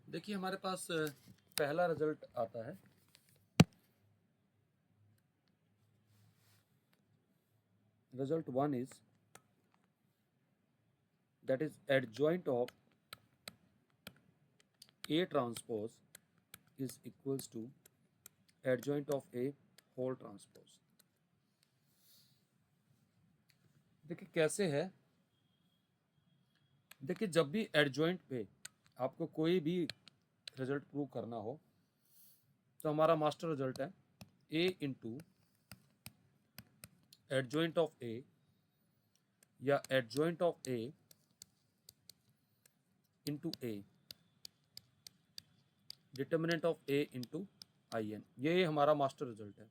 देखिए हमारे पास पहला रिजल्ट आता है। Result one is that is adjoint of A transpose is equals to adjoint of A whole transpose। देखिए कैसे है, देखिए जब भी एडजॉइंट पे आपको कोई भी रिजल्ट प्रूव करना हो तो हमारा मास्टर रिजल्ट है A into adjoint of A या adjoint of A into A determinant of A into I n. ये हमारा मास्टर रिजल्ट है।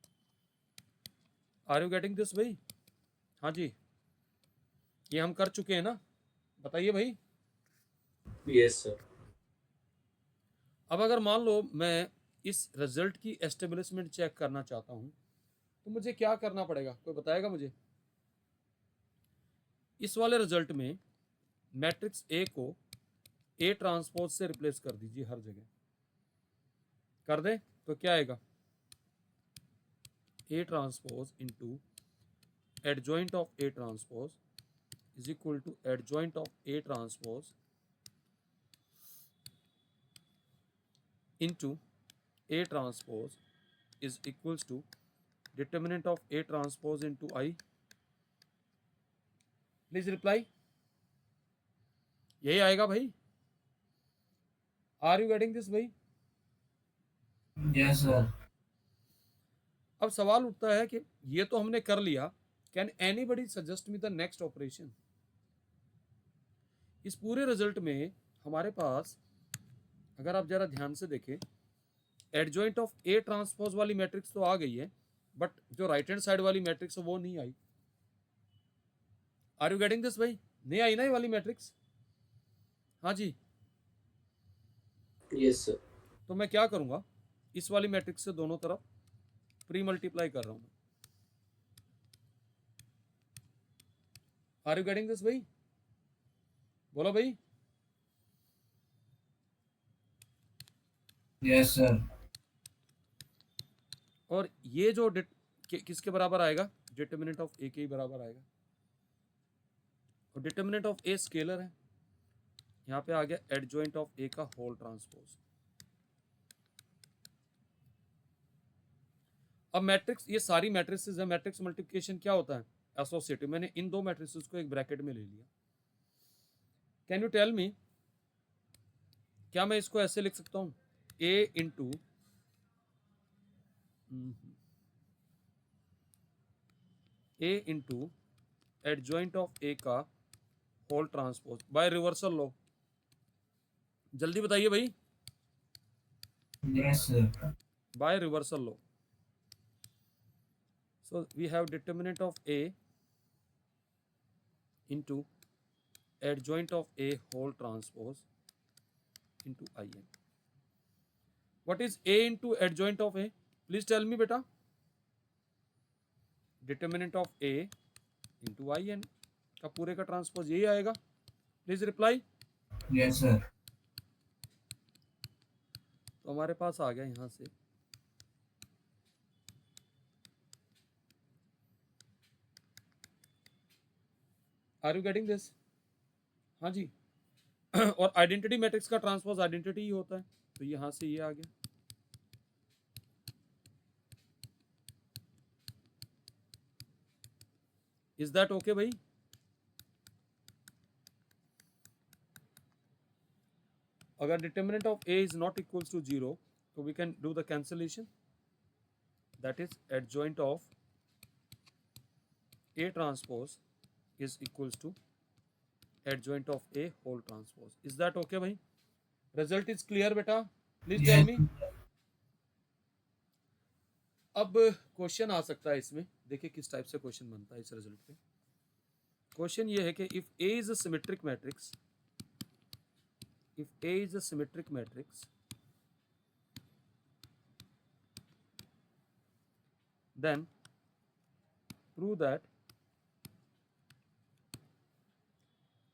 आर यू गेटिंग दिस भाई? हाँ जी, ये हम कर चुके हैं ना, बताइए भाई। Yes sir. अब अगर मान लो मैं इस रिजल्ट की एस्टेब्लिशमेंट चेक करना चाहता हूं तो मुझे क्या करना पड़ेगा, कोई बताएगा मुझे? इस वाले रिजल्ट में मैट्रिक्स ए को ए ट्रांसपोज से रिप्लेस कर दीजिए, हर जगह कर दे तो क्या आएगा? A transpose into adjoint of A transpose is equal to adjoint of A transpose into A transpose is equals to determinant of A transpose into I. Please reply, यही आएगा भाई। आर यू गेटिंग दिस भाई? Yes sir. अब सवाल उठता है कि ये तो हमने कर लिया, can anybody suggest me the next operation? इस पूरे रिजल्ट में हमारे पास अगर आप जरा ध्यान से देखें, एडजॉइंट ऑफ ए ट्रांसपोज वाली मैट्रिक्स तो आ गई है, बट जो राइट हैंड साइड वाली मैट्रिक्स है वो नहीं आई। आर यू गेटिंग दिस भाई? नहीं आई ना ये वाली मैट्रिक्स? हाँ जी। Yes sir. तो मैं क्या करूंगा, इस वाली मैट्रिक्स से दोनों तरफ प्री मल्टीप्लाई कर रहा हूं। आर यू गेटिंग दिस भाई? बोलो भाई। Yes sir. और ये जो किसके बराबर आएगा? डिटर्मिनेंट ऑफ ए के ही बराबर आएगा। और डिटर्मिनेंट ऑफ ए स्केलर है, यहाँ पे आ गया एडजॉइंट ऑफ ए का होल ट्रांसपोज। अब मैट्रिक्स, ये सारी मैट्रिसेस है, मैट्रिक्स मल्टीप्लिकेशन क्या होता है? एसोसिएटिव। मैंने इन दो मैट्रिसेस को एक ब्रैकेट में ले लिया। कैन यू टेल मी, क्या मैं इसको ऐसे लिख सकता हूं? A into A into adjoint of A का whole transpose by reversal law. जल्दी बताइए भाई। Yes sir. By reversal law. So we have determinant of A into adjoint of A whole transpose into In. What is A into adjoint of A? Please tell me beta. Determinant of A into In का पूरे का transpose यही आएगा। Please reply. Yes sir. तो हमारे पास आ गया यहां से आर यू गेटिंग दिस? हाँ जी। और आइडेंटिटी मैट्रिक्स का ट्रांसपोज आइडेंटिटी ही होता है, तो यहां से ये आ गया। इज दैट ओके भाई? अगर determinant of A is not equals to 0 तो we can do the cancellation, that is adjoint of A transpose is equals to adjoint of A whole transpose. Is that okay भाई? Result is clear बेटा, please tell me. अब question आ सकता है इसमें, देखिए किस type से क्वेश्चन बनता है इस रिजल्ट पे। क्वेश्चन ये है कि if A is a symmetric matrix, if A is a symmetric matrix, then prove that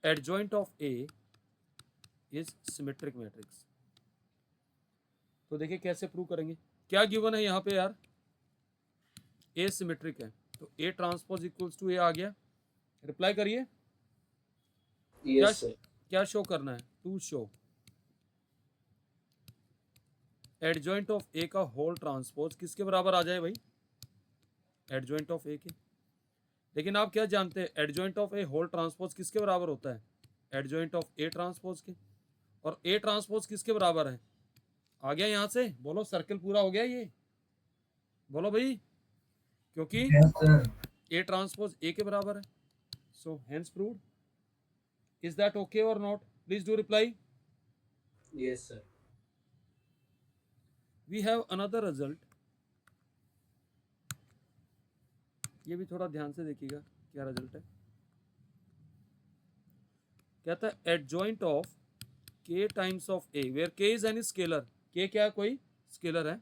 adjoint of A is symmetric matrix. तो देखिए कैसे प्रूव करेंगे। क्या गिवन है यहाँ पे यार, ए सिमेट्रिक है, तो ए ट्रांसपोज इक्वल्स टू ए आ गया। रिप्लाई करिए। क्या Yes, sir. क्या शो करना है, to show adjoint of A का होल ट्रांसपोज किसके बराबर आ जाए भाई, एडजॉइंट ऑफ ए के। लेकिन आप क्या जानते हैं adjoint of A whole transpose किसके बराबर होता है, एडजॉइंट ऑफ ए ट्रांसपोज के। और ए ट्रांसपोज किसके बराबर है, आ गया यहाँ से, बोलो सर्कल पूरा हो गया ये, बोलो भाई, क्योंकि Yes, sir. A transpose A के बराबर है। So hence proved. Is that okay और not, please do reply. Yes, sir. We have another result, ये भी थोड़ा ध्यान से देखिएगा क्या रिजल्ट है। कहता है adjoint of k times of a where k is any scalar, k क्या है, कोई स्केलर है,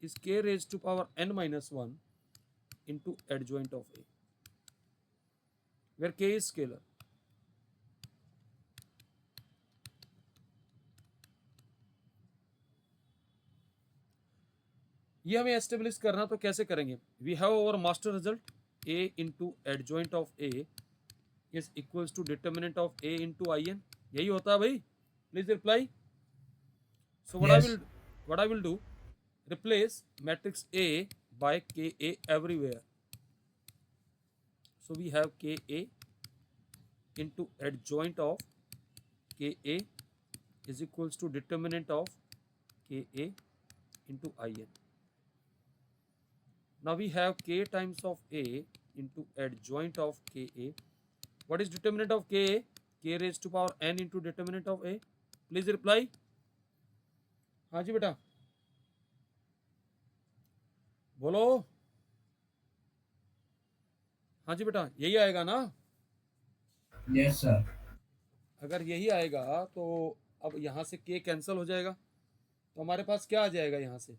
इस k raise to power n minus one into adjoint of a where k is scalar. ये हमें एस्टेब्लिश करना, तो कैसे करेंगे, we have our master result a into adjoint of a is equals to determinant of a into I n, यही होता है भाई, please reply. So Yes. what I will do, replace matrix A by KA everywhere. So we have KA into adjoint of KA is equals to determinant of KA into IN. Now we have K times of A into adjoint of KA. What is determinant of KA? K raised to power n into determinant of A. Please reply. हाँ जी बेटा बोलो, हाँ जी बेटा यही आएगा ना, Yes, sir. अगर यही आएगा तो अब यहाँ से k कैंसिल हो जाएगा, तो हमारे पास क्या आ जाएगा यहाँ से,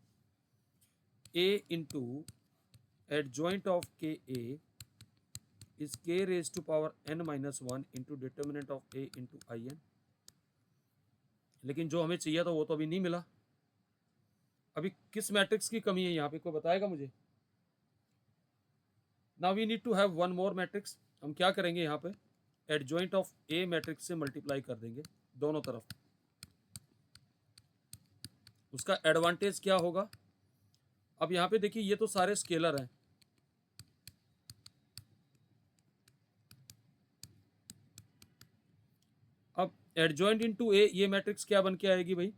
a into adjoint of K A is k raise to power n minus one into determinant of a into I N. लेकिन जो हमें चाहिए था वो तो अभी नहीं मिला। अभी किस मैट्रिक्स की कमी है यहाँ पे, कोई बताएगा मुझे। Now we need to have one more matrix, हम क्या करेंगे यहाँ पे एडजॉइंट ऑफ ए मैट्रिक्स से मल्टीप्लाई कर देंगे दोनों तरफ। उसका एडवांटेज क्या होगा, अब यहाँ पे देखिए ये तो सारे स्केलर हैं, अब एडजॉइंट इनटू ए ये मैट्रिक्स क्या बन के आएगी भाई,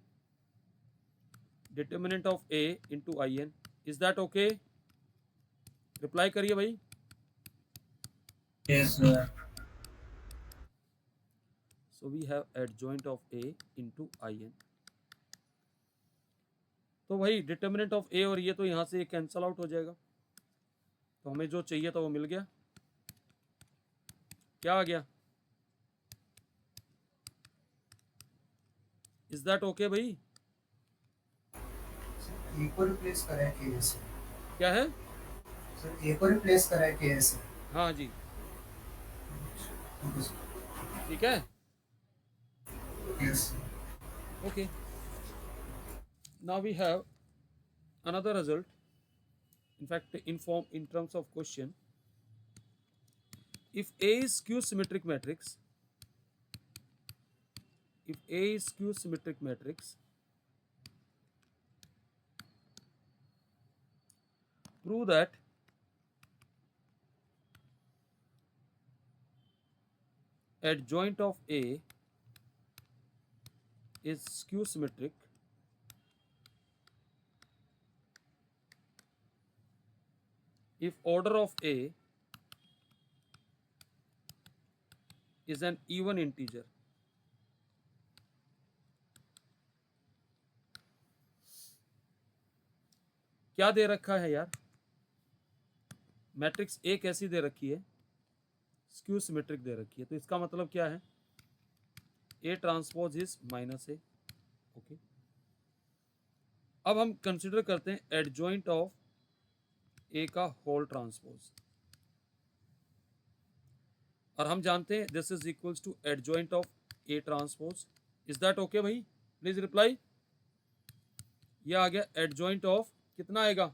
determinant of A into I N. Is that okay, reply करिए भाई। Yes, sir. So we have adjoint of A into I N. तो भाई डिटर्मिनेंट ऑफ ए और ये तो यहाँ से कैंसल आउट हो जाएगा, तो हमें जो चाहिए था वो मिल गया। क्या आ गया, इज दैट ओके भाई, ए को रिप्लेस करा है के से। क्या है, सर ए को रिप्लेस करा है के से। हाँ जी ओके सर। ठीक है, yes. okay. Now we have another result, in fact in terms of question, if A is skew symmetric matrix, if A is skew symmetric matrix, prove that adjoint of A is skew symmetric if order of A is an even integer. क्या दे रखा है यार, matrix A कैसी दे रखी है, skew symmetric दे रखी है, तो इसका मतलब क्या है, ए transpose is minus A. Okay, अब हम कंसिडर करते हैं एडजॉइंट ऑफ ए का होल ट्रांसपोज, और हम जानते हैं this is equals to adjoint of A transpose. Is that okay भाई, प्लीज रिप्लाई। ये आ गया एडजॉइंट ऑफ, कितना आएगा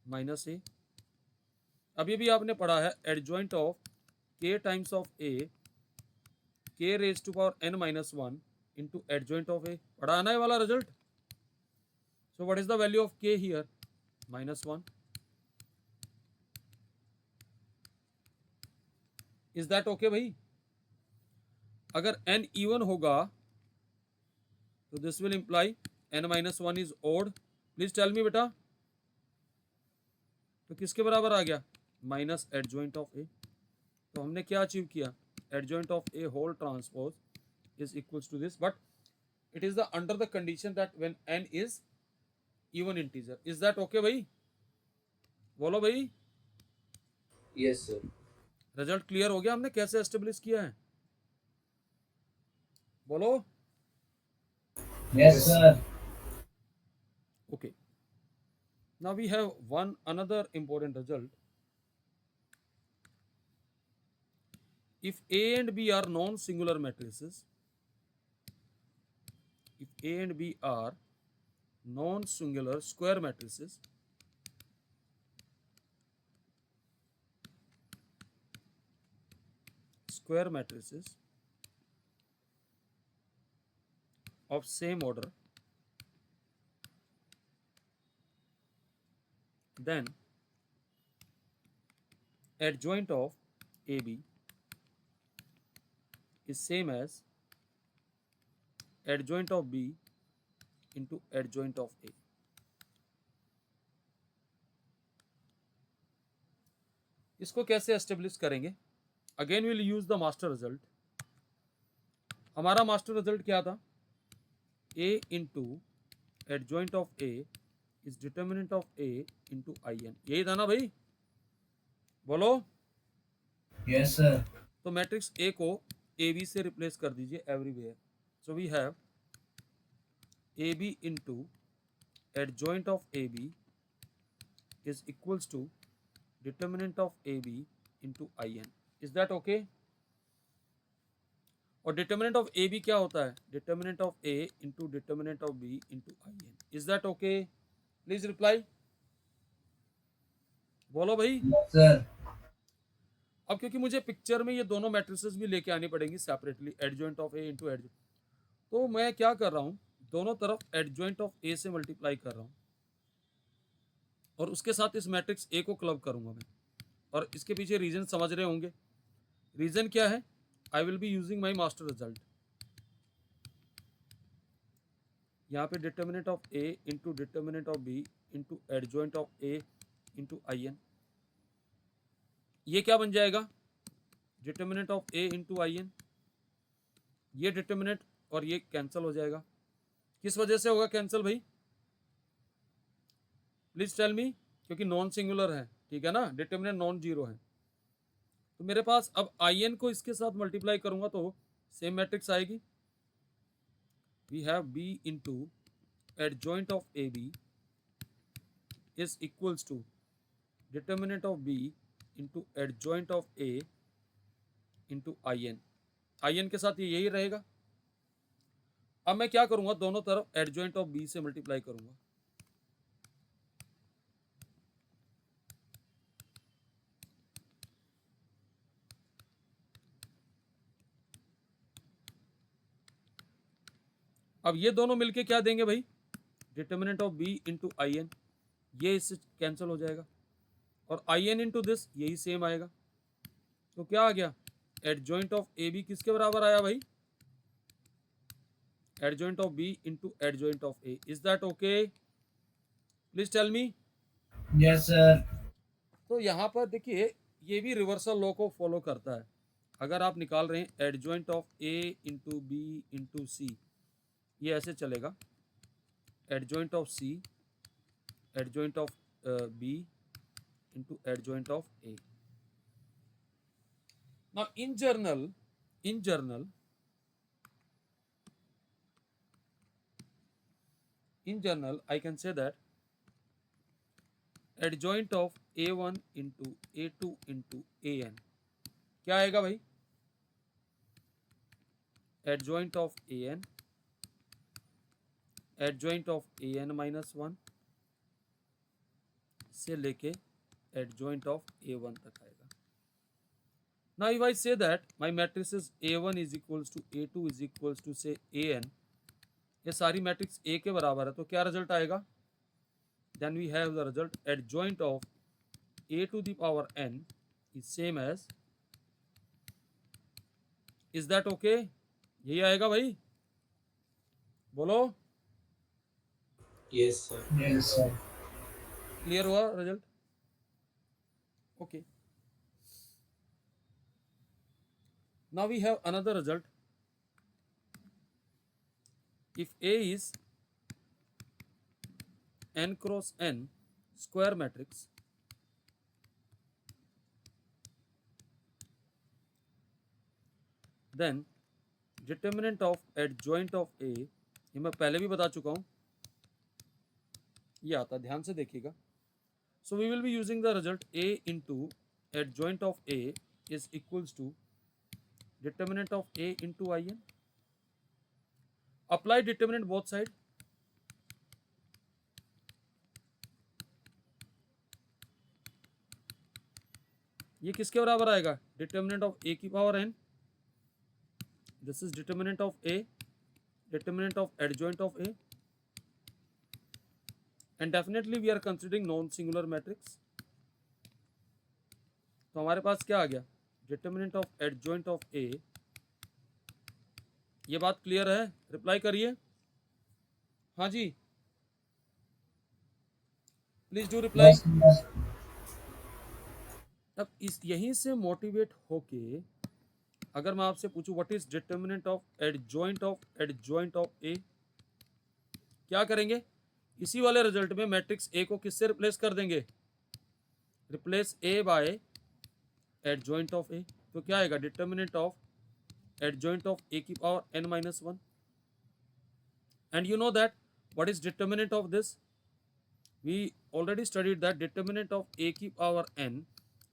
-a। अभी भी आपने पढ़ा है adjoint of k times of a, k raise to power n minus 1 into adjoint of a, पढ़ा है ना ये वाला result. So what is the value of k here, -1। Is that okay भाई? अगर n इवन होगा तो this will imply n minus 1 is odd. Please tell me बेटा, तो किसके बराबर आ गया, माइनस एडजॉइंट ऑफ ए। तो हमने क्या अचीव किया, adjoint of A whole transpose is equals to this, but it is the under the condition that when n is even integer. Is that okay भाई? बोलो भाई। Yes sir. रिजल्ट क्लियर हो गया हमने कैसे एस्टेब्लिश किया है, बोलो। Yes sir. Okay, now we have one another important result. If A and B are non-singular matrices, if A and B are non-singular square matrices, of same order, then adjoint of AB is same as adjoint of B into adjoint of A. इसको कैसे establish करेंगे? Again will use the master result. हमारा master result क्या था, A into adjoint of A is determinant of A into IN, यही था ना भाई, बोलो। Yes sir. तो मैट्रिक्स A को AB से रिप्लेस कर दीजिए everywhere. So we have AB into adjoint of AB is equals to determinant of AB into IN। Is that okay? और डिटर्मिनेंट ऑफ AB क्या होता है, determinant of A into determinant of B into IN। Is that okay? Please reply, बोलो भाई। Sir. अब क्योंकि मुझे picture में ये दोनों मैट्रिसेस भी लेके आनी पड़ेंगी separately, adjoint of A into adjoint, तो मैं क्या कर रहा हूँ, दोनों तरफ एडजॉइंट ऑफ A से मल्टीप्लाई कर रहा हूँ और उसके साथ इस मैट्रिक्स A को क्लब करूंगा मैं। और इसके पीछे रीजन समझ रहे होंगे। रीजन क्या है, I will be using my master result. यहाँ पे determinant of A into determinant of B into adjoint of A into IN, ये क्या बन जाएगा, determinant of A into IN। ये डिटर्मिनेंट और ये कैंसिल हो जाएगा। किस वजह से होगा कैंसिल भाई, प्लीज टेल मी, क्योंकि नॉन सिंगुलर है, ठीक है ना, डिटर्मिनेंट नॉन जीरो है। तो मेरे पास अब IN को इसके साथ मल्टीप्लाई करूंगा तो सेम मैट्रिक्स आएगी। We have B into adjoint of AB is equals to determinant of B into adjoint of A into IN। IN के साथ ये यही रहेगा। अब मैं क्या करूंगा, दोनों तरफ एडजॉइंट ऑफ B से मल्टीप्लाई करूंगा। अब ये दोनों मिलके क्या देंगे भाई, determinant of B into IN, ये इससे कैंसिल हो जाएगा और IN इंटू दिस यही सेम आएगा। तो क्या आ गया, एडजॉइंट ऑफ AB किसके बराबर आया भाई, adjoint of B into adjoint of A। Is that okay? Please tell me. Yes sir. तो यहाँ पर देखिए ये भी रिवर्सल लॉ को फॉलो करता है। अगर आप निकाल रहे हैं adjoint of A into B into C, ये ऐसे चलेगा, adjoint of C adjoint of B into adjoint of A। Now in general I can say that adjoint of A1 into A2 into AN क्या आएगा भाई, adjoint of AN adjoint of A N minus one से लेके adjoint of A one तक आएगा. Now if I say that my matrix is A1 is equals to A2 is equals to say AN, ये सारी matrix A के बराबर है, तो क्या रिजल्ट आएगा? Then we have the result adjoint of A to the power n is same as, is that okay? यही आएगा भाई, बोलो. Yes, sir. Yes, sir. Clear हुआ रिजल्ट? Okay. Now we have another result. If A is n cross n square matrix, then determinant of adjoint of A, ये मैं पहले भी बता चुका हूँ, ये आता, ध्यान से देखिएगा. So we will be using the result A into adjoint of A is equals to determinant of A into In. Apply determinant both side. ये किसके बराबर आएगा? Determinant of A की power n. This is determinant of A, determinant of adjoint of A, and definitely we are considering non-singular matrix. तो हमारे पास क्या आ गया? Determinant of adjoint of A. ये बात क्लियर है? रिप्लाई करिए. हाँ जी, प्लीज डू रिप्लाई. अब इस यहीं से मोटिवेट होके अगर मैं आपसे पूछूं what is determinant of adjoint of A, क्या करेंगे? इसी वाले रिजल्ट में मैट्रिक्स ए को किससे रिप्लेस कर देंगे? Replace A by adjoint of A. तो क्या आएगा? Determinant of adjoint of a की power n minus 1. And you know that what is determinant of this? We already studied that determinant of a की power n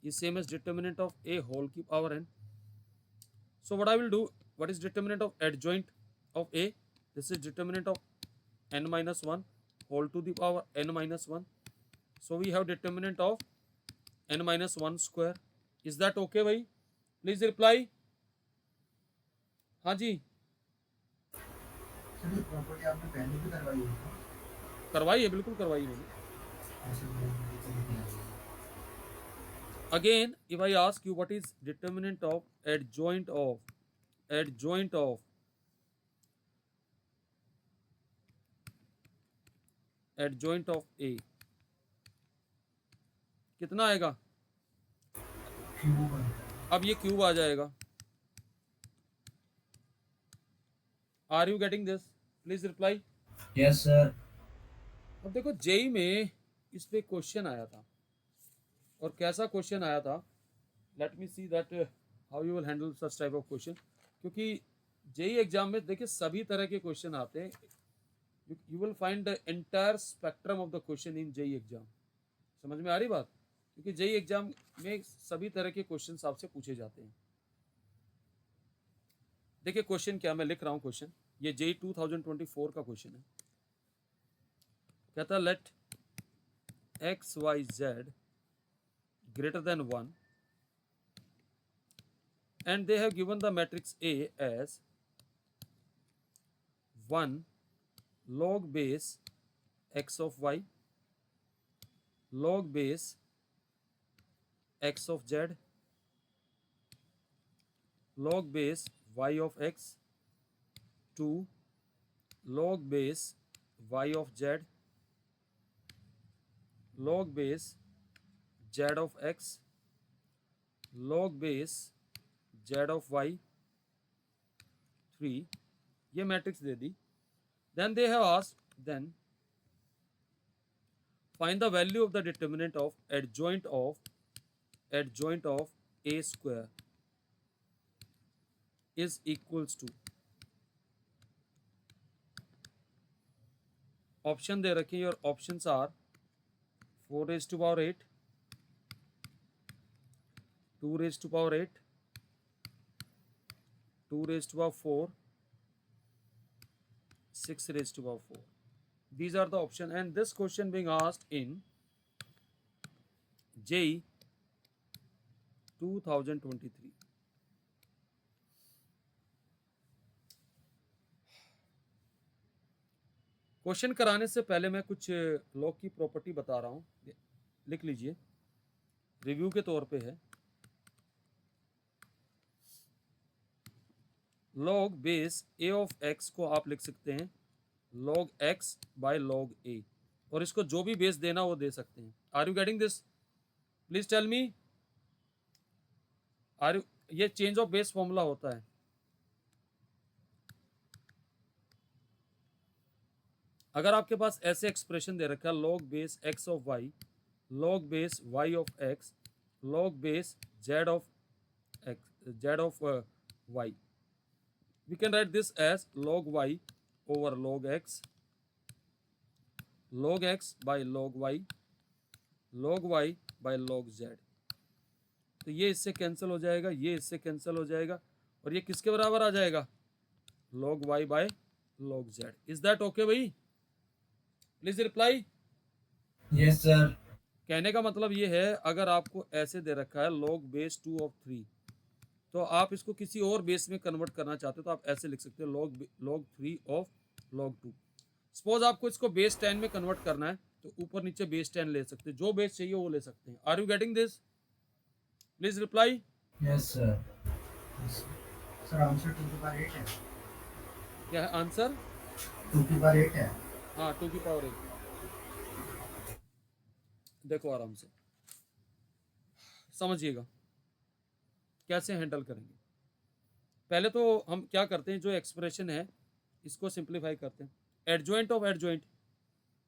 is same as determinant of a whole की power n. So what I will do, what is determinant of adjoint of a? This is determinant of n minus 1 whole to the power n minus 1. So we have determinant of n minus 1 square. Is that okay भाई? Please reply. हाँ जी, sir ये property आपने पहले भी करवाई है क्या? करवाई है, बिल्कुल करवाई मैंने. ऐसे नहीं. Again, if I ask you what is determinant of adjoint of A, कितना आएगा? क्यूब बनता है. अब ये क्यूब आ जाएगा. Are you getting this? Please reply. Yes, sir. अब देखो जेई में इस पे क्वेश्चन आया था, और कैसा क्वेश्चन आया था, let me see that how you will handle such type of question. क्योंकि जेई एग्जाम में देखिए सभी तरह के क्वेश्चन आते हैं. You will find the entire spectrum of the question in JEE exam. समझ में आ रही बात? क्योंकि जेई एग्जाम में सभी तरह के क्वेश्चन आपसे पूछे जाते हैं. देखिए क्वेश्चन क्या, मैं लिख रहा हूँ क्वेश्चन, ये जेई 2024 का क्वेश्चन है. कहता है let X Y Z greater than 1 and they have given the matrix A as 1 log base x of y, log base x of z, log base y of x, 2 log base y of z, log base z of x, log base z of y, 3. ये matrix they the. Then they have asked, then find the value of the determinant of adjoint of a square is equals to, option दे रखे. your options are 4 raised to power 8, 2 raised to power 8, 2 raised to power 4, 6 raised to power 4. These are the option, and this question being asked in JEE 2023. Question कराने से पहले मैं कुछ log की property बता रहा हूं, लिख लीजिए, रिव्यू के तौर पे है। Log base A of x को आप लिख सकते हैं लॉग एक्स बाय लॉग ए, और इसको जो भी बेस देना वो दे सकते हैं। Are you getting this? Please tell me, are you, ये चेंज ऑफ बेस फॉर्मूला होता है। अगर आपके पास ऐसे एक्सप्रेशन दे रखा है log base X of Y, log base Y of X, log base Z of X, Z of Y, we can write this as log y over log x, log x by log y, log y by log z। तो ये इससे cancel हो जाएगा, ये इससे cancel हो जाएगा, और ये किसके बराबर आ जाएगा? log y by log z। Is that okay भाई? Please reply. Yes, sir. कहने का मतलब ये है, अगर आपको ऐसे दे रखा है log बेस 2 ऑफ 3, तो आप इसको किसी और बेस में कन्वर्ट करना चाहते हो तो आप ऐसे लिख सकते हो log 3 ऑफ log 2। सपोज आपको इसको बेस 10 में कन्वर्ट करना है तो ऊपर नीचे बेस 10 ले सकते हैं, जो बेस चाहिए वो ले सकते हैं। Are you getting this? Please reply. Yes, sir. Sir answer 2 की पावर 8 है। क्या है आंसर? 2 की पावर 8 है। हाँ, 2 की पावर 8। देखो आराम से समझिएगा कैसे हैंडल करेंगे। पहले तो हम क्या करते हैं, जो एक्सप्रेशन है इसको सिंप्लीफाई करते हैं। एडजॉइंट ऑफ एडजॉइंट,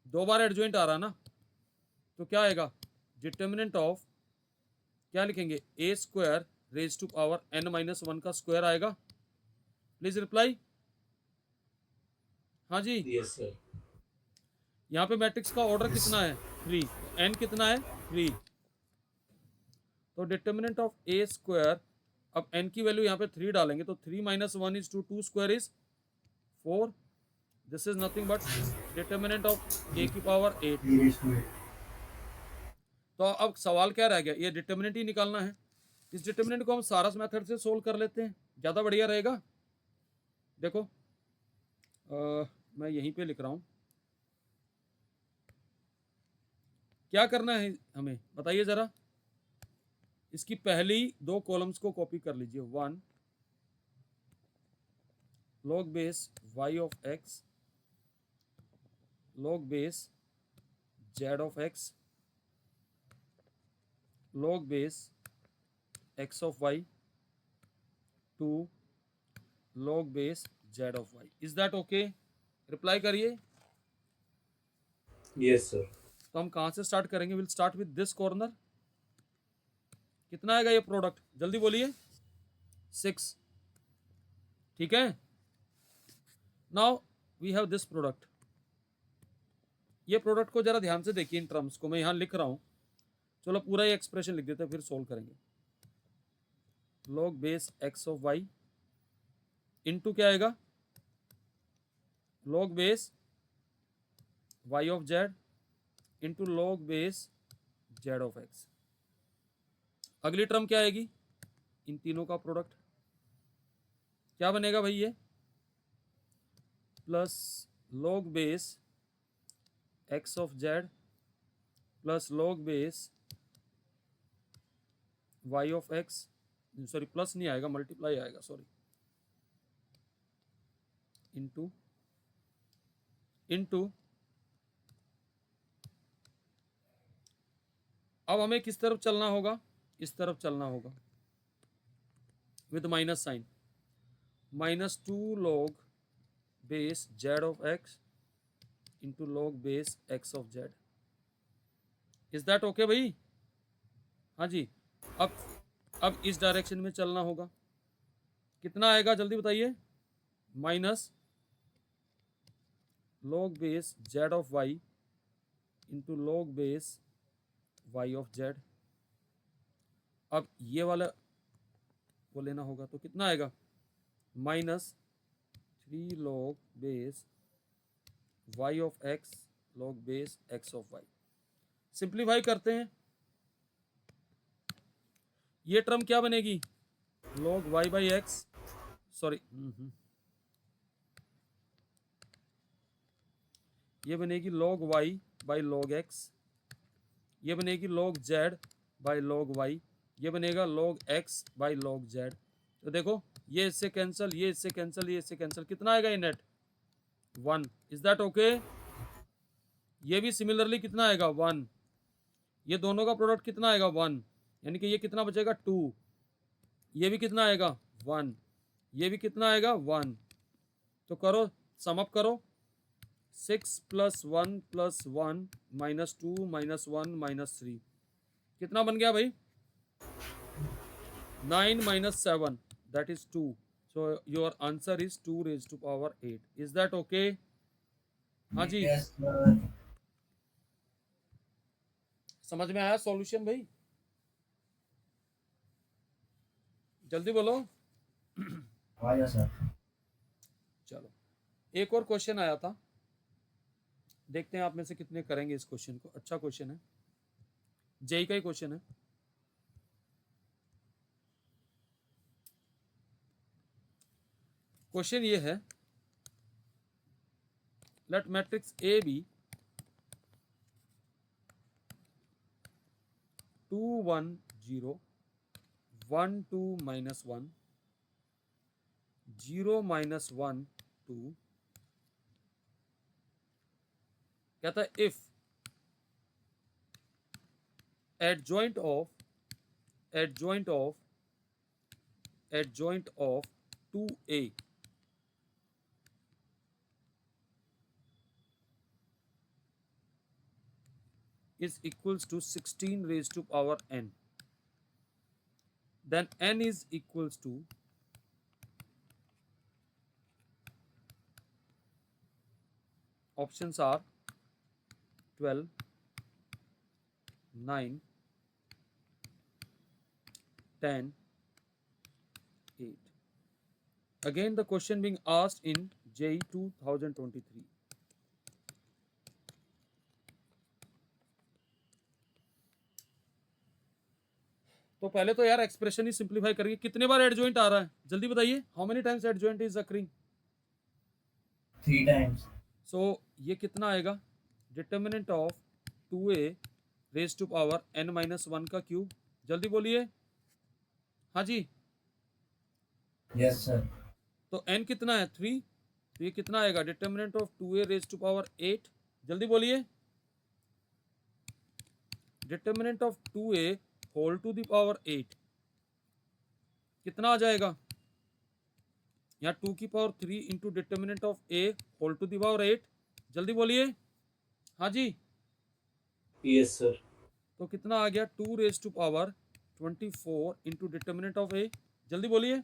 2 बार एडजॉइंट आ रहा ना, तो क्या आएगा? डिटर्मिनेंट ऑफ, क्या लिखेंगे? A square raise to power n minus 1 का स्क्वायर आएगा। Please reply. हाँ जी, Yes, sir. यहाँ पे मैट्रिक्स का ऑर्डर कितना है? 3। n कितना है? 3। तो डिटर्मिनेंट ऑफ ए स्क्वायर, अब n की वैल्यू यहाँ पे 3 डालेंगे तो 3 minus 1 is 2, 2 square is 4। This is nothing but determinant of A की पावर 8। 3 raise to 8। तो अब सवाल क्या रह गया? ये डिटर्मिनेंट ही निकालना है। इस डिटर्मिनेंट को हम सारस मेथड से सोल्व कर लेते हैं, ज़्यादा बढ़िया रहेगा। देखो मैं यहीं पे लिख रहा हूँ, क्या करना है हमें बताइए ज़रा। इसकी पहली 2 कॉलम्स को कॉपी कर लीजिए। 1 log base y of x, log base z of x, log base x of y, 2 log base z of y। Is that okay? Reply करिए। Yes, sir. तो हम कहाँ से स्टार्ट करेंगे? Will start with this corner. कितना आएगा ये product? जल्दी बोलिए। 6। ठीक है। Now we have this product. ये प्रोडक्ट को जरा ध्यान से देखिए, इन टर्म्स को मैं यहाँ लिख रहा हूँ। चलो पूरा ये एक्सप्रेशन लिख देते हैं, फिर सोल्व करेंगे। log base x of y into क्या आएगा? log base y of z into log base z of x। अगली टर्म क्या आएगी? इन तीनों का प्रोडक्ट क्या बनेगा भाई? ये plus log base x of z plus log base y of x, sorry plus नहीं आएगा, मल्टीप्लाई आएगा, सॉरी, इनटू इनटू अब हमें किस तरफ चलना होगा? इस तरफ चलना होगा with minus sign. -2 log base z of x into log base x of z। Is that okay भाई? हाँ जी। अब इस डायरेक्शन में चलना होगा। कितना आएगा जल्दी बताइए? Minus log base z of y into log base y of z। अब ये वाला वो लेना होगा तो कितना आएगा? -3 log base y of x log base x of y। Simplify करते हैं, ये टर्म क्या बनेगी, log y by x, sorry ये बनेगी log y by log x, ये बनेगी log z by log y, ये बनेगा log x by log z। तो देखो ये इससे कैंसिल, ये इससे कैंसिल, ये इससे कैंसिल, कितना आएगा ये नेट 1। Is that okay? ये भी सिमिलरली कितना आएगा 1, ये दोनों का प्रोडक्ट कितना आएगा 1, यानी कि ये कितना बचेगा 2, ये भी कितना आएगा 1, ये भी कितना आएगा 1। तो करो, सम अप करो, 6 plus 1 plus 1 minus 2 minus 1 minus 3, कितना बन गया भाई 9 minus 7 that is 2। So your answer is 2 raise to power 8। Is that okay? हाँ जी, Yes, sir. समझ में आया सॉल्यूशन भाई? जल्दी बोलो। आया सर। चलो एक और क्वेश्चन आया था, देखते हैं आप में से कितने करेंगे इस क्वेश्चन को। अच्छा क्वेश्चन है, जेई का ही क्वेश्चन है। क्वेश्चन ये है, late matrix A B 2 1 0 1 2 minus 1 0 minus 1 2, कहता है if adjoint of 2a is equals to 16 raised to power n, then n is equals to options are 12 9 10 8। again the question being asked in JEE 2023। तो पहले तो यार expression ही simplify करिए, कितने बार adjoint आ रहा है जल्दी बताइए, how many times adjoint is occurring? 3 times. सो ये कितना आएगा, determinant of 2a raise to power n minus 1 का क्यूब, जल्दी बोलिए। हाँ जी, Yes, sir. तो n कितना है 3, तो ये कितना आएगा determinant of 2a raise to power 8, जल्दी बोलिए। Determinant of 2a whole to the power 8 कितना आ जाएगा, यहाँ 2 की पावर 3 into determinant of a whole to the power 8, जल्दी बोलिए। हाँ जी, यस सर। तो कितना आ गया 2 raise to power 24 into determinant of a, जल्दी बोलिए।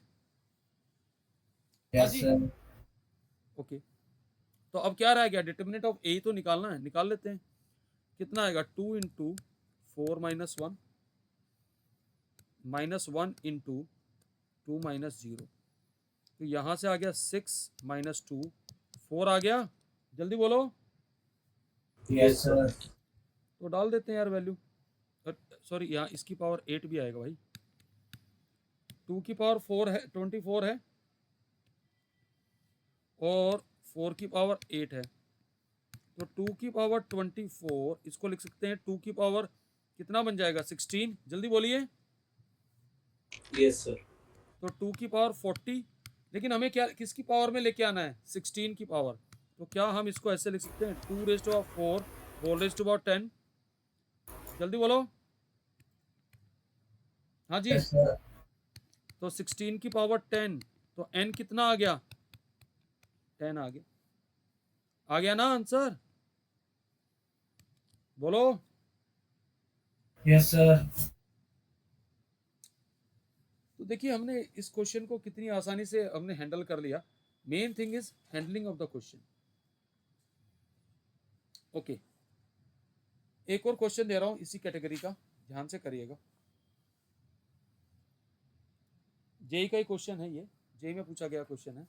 Yes, जी। sir. ओके, तो अब क्या रह गया, डिटर्मिनेंट ऑफ a तो निकालना है, निकाल लेते हैं। कितना आएगा 2 into 4 minus 1 minus 1 into 2 minus 0, तो यहाँ से आ गया 6 माइनस 2 4 आ गया, जल्दी बोलो। Yes, sir. तो डाल देते हैं यार वैल्यू, सॉरी यहाँ इसकी पावर 8 भी आएगा भाई, 2 की पावर 4 है 24 है और 4 की पावर 8 है, तो 2 की पावर 24 इसको लिख सकते हैं 2 की पावर कितना बन जाएगा 16, जल्दी बोलिए। Yes sir. तो 2 की पावर 40, लेकिन हमें क्या किसकी पावर में लेके आना है 16 की पावर, तो क्या हम इसको ऐसे लिख सकते हैं 2 raise to power 4 whole raise to power 10, जल्दी बोलो। हाँ जी, Yes, sir. तो 16 की पावर 10, तो n कितना आ गया 10 आ गया ना आंसर, बोलो। Yes, sir. तो देखिए हमने इस क्वेश्चन को कितनी आसानी से हमने हैंडल कर लिया। Main thing is handling of the question. Okay, एक और क्वेश्चन दे रहा हूं इसी कैटेगरी का, ध्यान से करिएगा। जेई का ही क्वेश्चन है, ये जेई में पूछा गया क्वेश्चन है।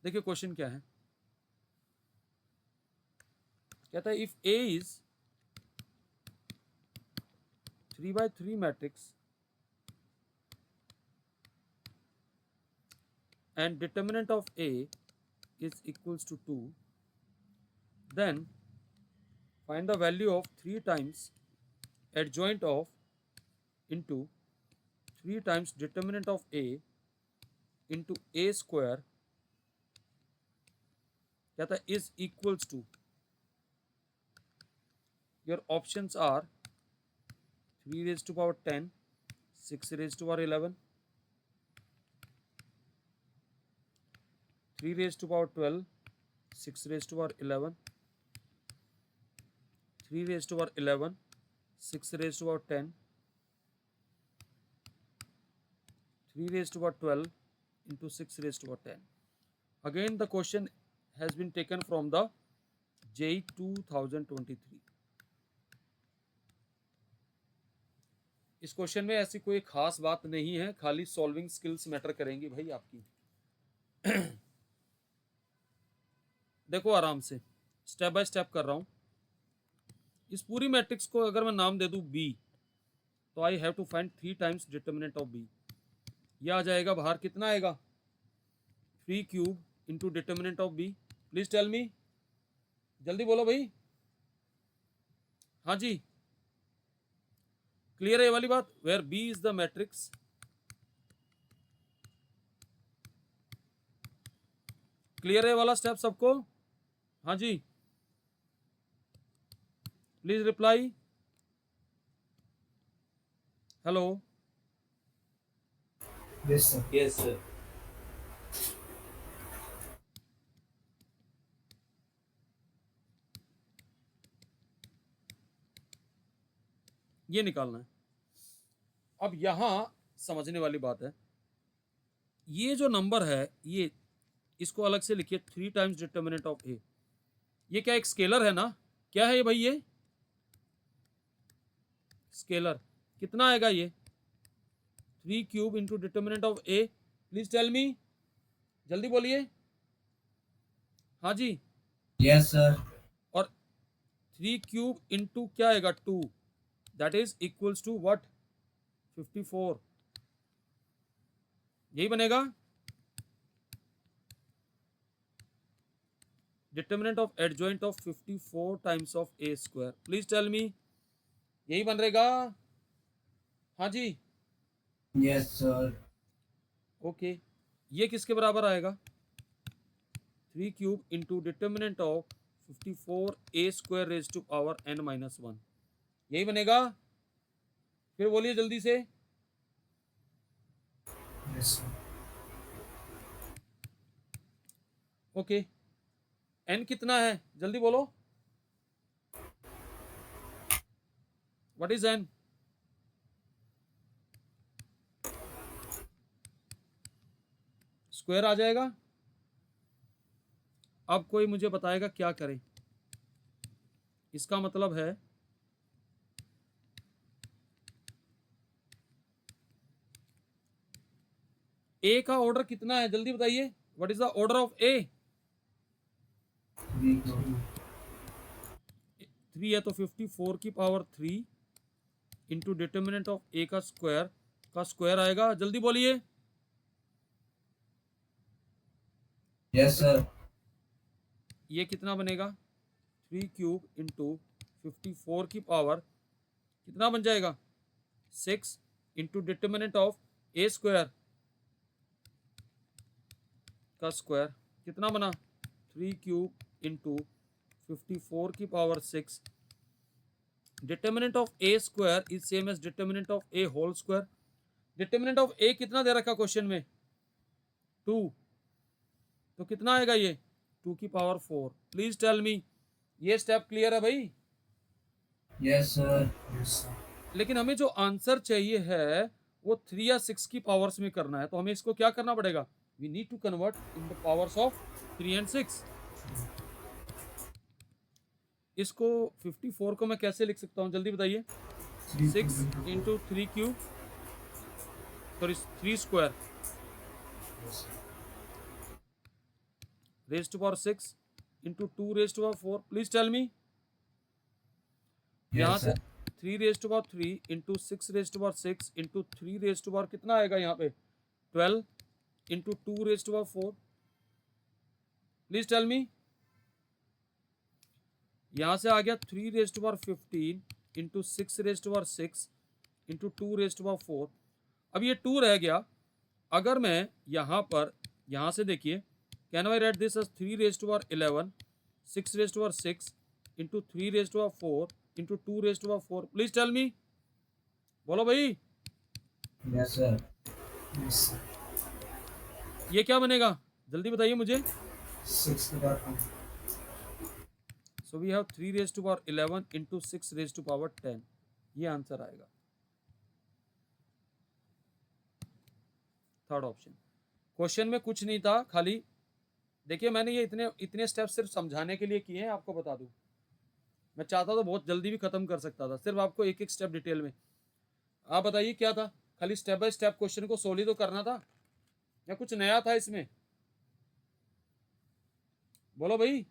देखिए क्वेश्चन क्या है, कहता है if A is 3 by 3 matrix and determinant of A is equals to 2, then find the value of 3 times adjoint of into 3 times determinant of A into A square कहता है is equals to, your options are 3 raised to power 10, 6 raised to power 11, 3 raised to power 12, 6 raised to power 11, 3 raised to power 11, 6 raised to power 10, 3 raised to power 12 into 6 raised to power 10. Again the question has been taken from the JEE 2023. इस question में ऐसी कोई खास बात नहीं है, खाली solving skills matter करेंगी भाई आपकी। देखो आराम से स्टेप बाय स्टेप कर रहा हूं। इस पूरी मैट्रिक्स को अगर मैं नाम दे दूं बी, तो I have to find 3 times determinant of B. यह आ जाएगा बाहर, कितना आएगा 3 cube into determinant of B. Please tell me, जल्दी बोलो भाई। हाँ जी, क्लियर है ये वाली बात, where B is the matrix clear है वाला स्टेप सबको? हाँ जी, please reply. Hello, Yes, sir. Yes, sir. ये निकालना है। अब यहां समझने वाली बात है, ये जो नंबर है ये, इसको अलग से लिखिए 3 टाइम्स डिटर्मिनेंट ऑफ ए। ये क्या एक स्केलर है ना? क्या है ये भाई? ये स्केलर कितना आएगा ये? 3 cube into determinant of A. Please tell me, जल्दी बोलिए। हाँ जी, Yes, sir. और 3 क्यूब इंटू क्या आएगा 2, that is equals to what 54। यही बनेगा determinant of adjoint of 54 times of A square. Please tell me, यही बन रहेगा? हाँ जी, Yes, sir. ओके। ये किसके बराबर आएगा? 3 cube into determinant of 54 A square raise to power n minus 1। यही बनेगा? फिर बोलिए जल्दी से। Yes, sir. ओके, n कितना है जल्दी बोलो, व्हाट इज n? स्क्वायर आ जाएगा। अब कोई मुझे बताएगा क्या करें? इसका मतलब है ए का ऑर्डर कितना है जल्दी बताइए, what is the order of A? 3 cube 3 है तो 54 की पावर 3 इंटू डिटर्मिनेंट ऑफ ए का स्क्वायर आएगा। जल्दी बोलिए। Yes, sir. ये कितना बनेगा? 3 क्यूब इंटू 54 की पावर कितना बन जाएगा 6 into determinant of A square का स्क्वायर कितना बना 3 क्यूब इंटू 54 की power 6। Determinant of A square is same as determinant of A whole square. Determinant of A कितना दे रखा क्वेश्चन में? 2, तो कितना आएगा ये 2 की पावर 4। प्लीज टेल मी, ये स्टेप क्लियर है भाई? Yes, sir. Yes, sir. लेकिन हमें जो आंसर चाहिए है वो 3 या 6 की पावर्स में करना है, तो हमें इसको क्या करना पड़ेगा? We need to convert in the powers of 3 and 6। इसको 54 को मैं कैसे लिख सकता हूँ जल्दी बताइए? 6 into 3 cube, sorry 3 square. Yes, sir. raised to power 6 into 2 raised to power 4. Please tell me. यहाँ Yes, से sir. 3 raised to power 3 into 6 raised to power 6 into 3 raised to power कितना आएगा यहाँ पे 12 into 2 raised to power 4. Please tell me. यहाँ से आ गया 3 raised to power 15 into 6 raised to power 6 into 2 raised to power 4. अब ये 2 रह गया. अगर मैं यहाँ पर यहाँ से देखिए, can I write this as 3 raised to power 11 6 raised to power 6 into 3 raised to power 4 into 2 raised to power 4. Please tell me. बोलो भाई, Yes, sir. Yes, sir. ये क्या बनेगा? जल्दी बताइए मुझे. 6 to the power 5. So we have 3 raised to power 11 into 6 raised to power 10. ये answer आएगा. Third option. क्वेश्चन में कुछ नहीं था, खाली देखिए मैंने ये इतने स्टेप सिर्फ समझाने के लिए किए हैं. आपको बता दूं, मैं चाहता तो बहुत जल्दी भी खत्म कर सकता था, सिर्फ आपको एक एक स्टेप डिटेल में. आप बताइए क्या था? खाली स्टेप बाय स्टेप क्वेश्चन को सोल्व तो करना था या कुछ नया था इसमें? बोलो भाई.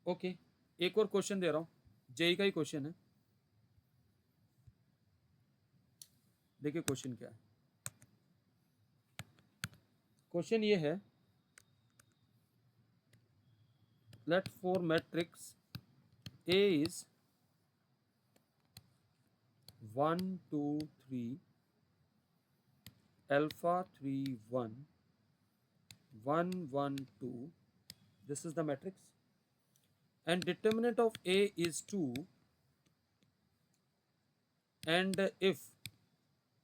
ओके, एक और क्वेश्चन दे रहा हूं, जेई का ही क्वेश्चन है. देखिए क्वेश्चन क्या है. क्वेश्चन ये है, let for matrix A is 1 2 3 alpha 3 1 1 1 2. This is the matrix, and determinant of A is 2, and if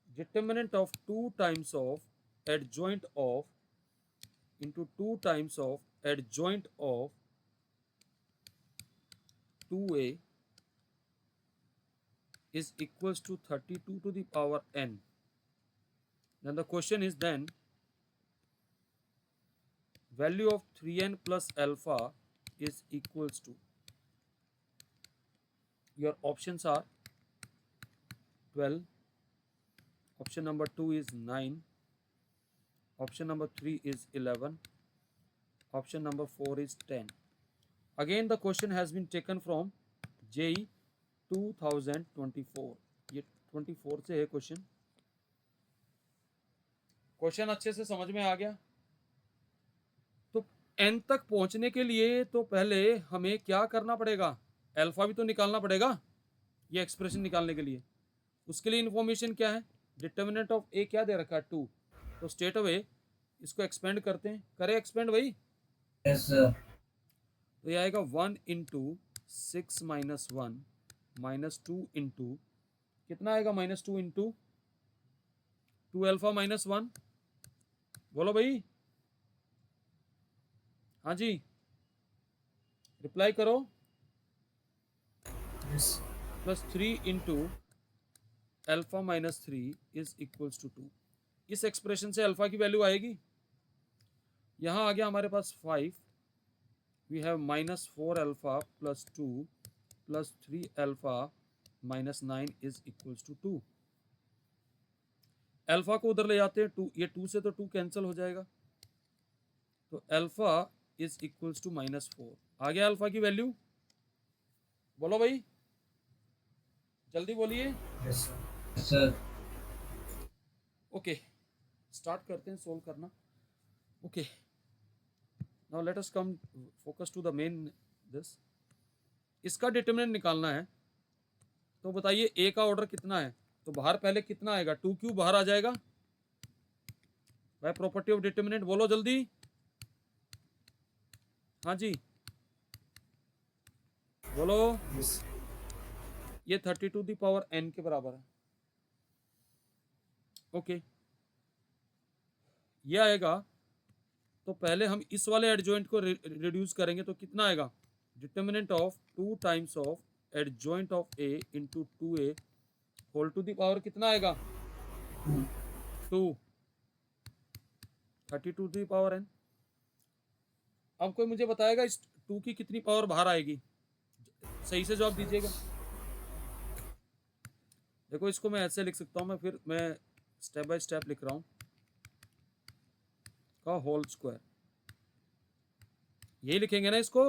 determinant of 2 times of adjoint of into 2 times of adjoint of 2a is equals to 32 to the power n, then the question is, then value of 3n plus alpha is equals to, your options are 12, option number 2 is 9, option number 3 is 11, option number 4 is 10. Again the question has been taken from JEE 2024. ये 24 से है question. Question अच्छे से समझ में आ गया? तो n तक पहुंचने के लिए तो पहले हमें क्या करना पड़ेगा? अल्फा भी तो निकालना पड़ेगा ये एक्सप्रेशन निकालने के लिए. उसके लिए इंफॉर्मेशन क्या है? डिटर्मिनेंट ऑफ ए क्या दे रखा है? 2. तो स्टेट अवे इसको एक्सपेंड करते हैं. करें एक्सपेंड भाई? Yes, sir. तो ये आएगा 1 इंटू 6 माइनस 1 माइनस 2 इंटू कितना आएगा? Minus 2 into 2 alpha minus 1. बोलो भाई. हाँ जी, रिप्लाई करो. Yes. Plus 3 into alpha minus 3 is equals to 2. इस एक्सप्रेशन से अल्फा की वैल्यू आएगी. यहाँ आ गया हमारे पास 5. We have minus 4 alpha plus 2 plus 3 alpha minus 9 is equals to 2. Alpha को उधर ले जाते हैं. 2, ये 2 से तो 2 कैंसिल हो जाएगा. तो alpha is equals to minus 4. आ गया अल्फा की वैल्यू. बोलो भाई, जल्दी बोलिए. Yes, sir. Yes, sir. Okay, start करते हैं सोल्व करना. Okay, now let us come focus to the main this. इसका डिटरमिनेंट निकालना है. तो बताइए ए का ऑर्डर कितना है? तो बाहर पहले कितना आएगा? 2 क्यूब बाहर आ जाएगा बाय प्रॉपर्टी ऑफ डिटरमिनेंट. बोलो जल्दी. हाँ जी बोलो. Yes. ये 32 टू द पावर n के बराबर है. ओके, ये आएगा. तो पहले हम इस वाले एडजॉइंट को रिड्यूस करेंगे. तो कितना आएगा? Determinant of 2 times of adjoint of a into 2a whole to the power कितना आएगा? 2. 32 टू द पावर n. अब कोई मुझे बताएगा इस 2 की कितनी पावर बाहर आएगी? सही से जवाब दीजिएगा. देखो इसको मैं ऐसे लिख सकता हूँ. मैं स्टेप बाय स्टेप लिख रहा हूँ. का होल स्क्वायर, यही लिखेंगे ना इसको।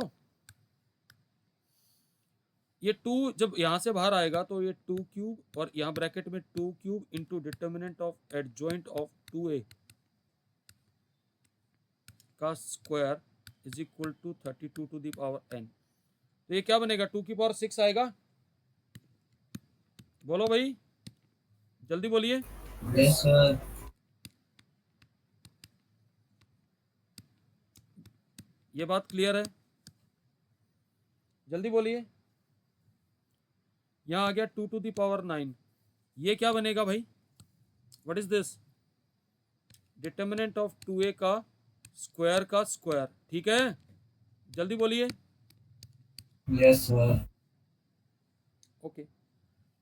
ये 2 जब यहां से बाहर आएगा तो ये 2 क्यूब और यहाँ ब्रैकेट में 2 cube into determinant of adjoint of 2a का square is equal to 32 to the power n। तो ये क्या बनेगा, 2 की पावर 6 आएगा। बोलो भाई, जल्दी बोलिए। Yes, sir. ये बात क्लियर है, जल्दी बोलिए। यहां आ गया 2 टू द पावर 9, ये क्या बनेगा भाई, what is this, determinant of 2a का स्क्वायर, ठीक है, जल्दी बोलिए। Yes, sir. Okay,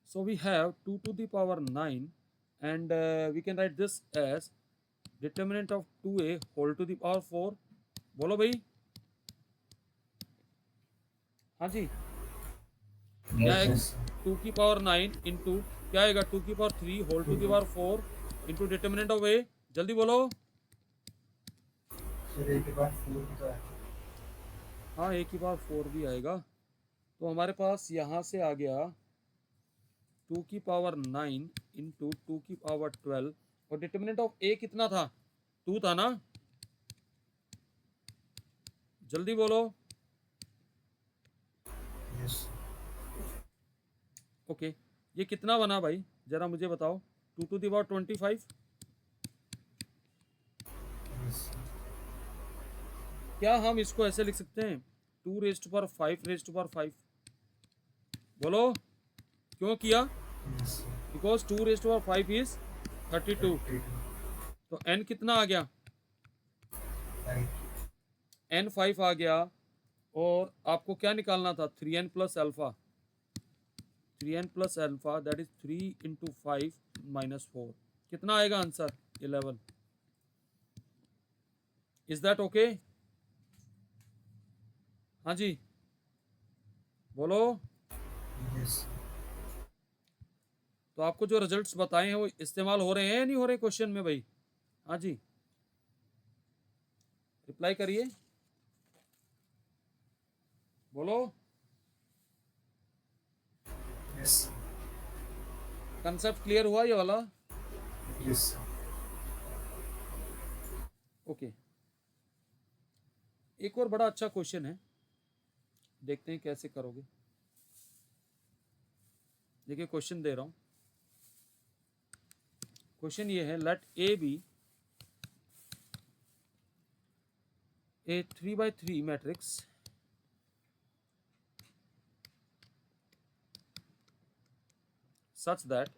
so we have 2 to the power 9 and we can write this as determinant of 2a whole to the power 4। बोलो भाई, हाँ जी, क्या है, Yes, 2 की पावर 9 इंटू क्या आएगा, 2 की पावर 3 whole to the power 4 into determinant of a, जल्दी बोलो। सर एक के बाद 4 भी तो है। हाँ, a की पावर 4 भी आएगा। तो हमारे पास यहाँ से आ गया 2 की पावर 9 इंटू 2 की पावर 12 और डिटर्मिनेंट ऑफ a कितना था, 2 था ना, जल्दी बोलो। यस ओके, ये कितना बना भाई, जरा मुझे बताओ, 2 टू दी पावर 25। यस क्या हम इसको ऐसे लिख सकते हैं, 2 raise to power 5 raise to power 5। बोलो क्यों किया, yes because 2 raise to power 5 is 32। तो n कितना आ गया, n 5 आ गया, और आपको क्या निकालना था, 3n plus alpha, 3n plus alpha that is 3 into 5 minus 4, कितना आएगा आंसर, 11। इज दैट ओके, हाँ जी बोलो। यस तो आपको जो रिजल्ट्स बताए हैं वो इस्तेमाल हो रहे हैं या नहीं हो रहे क्वेश्चन में भाई, हाँ जी, रिप्लाई करिए, बोलो। यस कंसेप्ट क्लियर हुआ ये वाला, यस ओके। एक और बड़ा अच्छा क्वेश्चन है, देखते हैं कैसे करोगे। देखिए क्वेश्चन दे रहा हूं, क्वेश्चन ये है, let A be a 3x3 matrix such that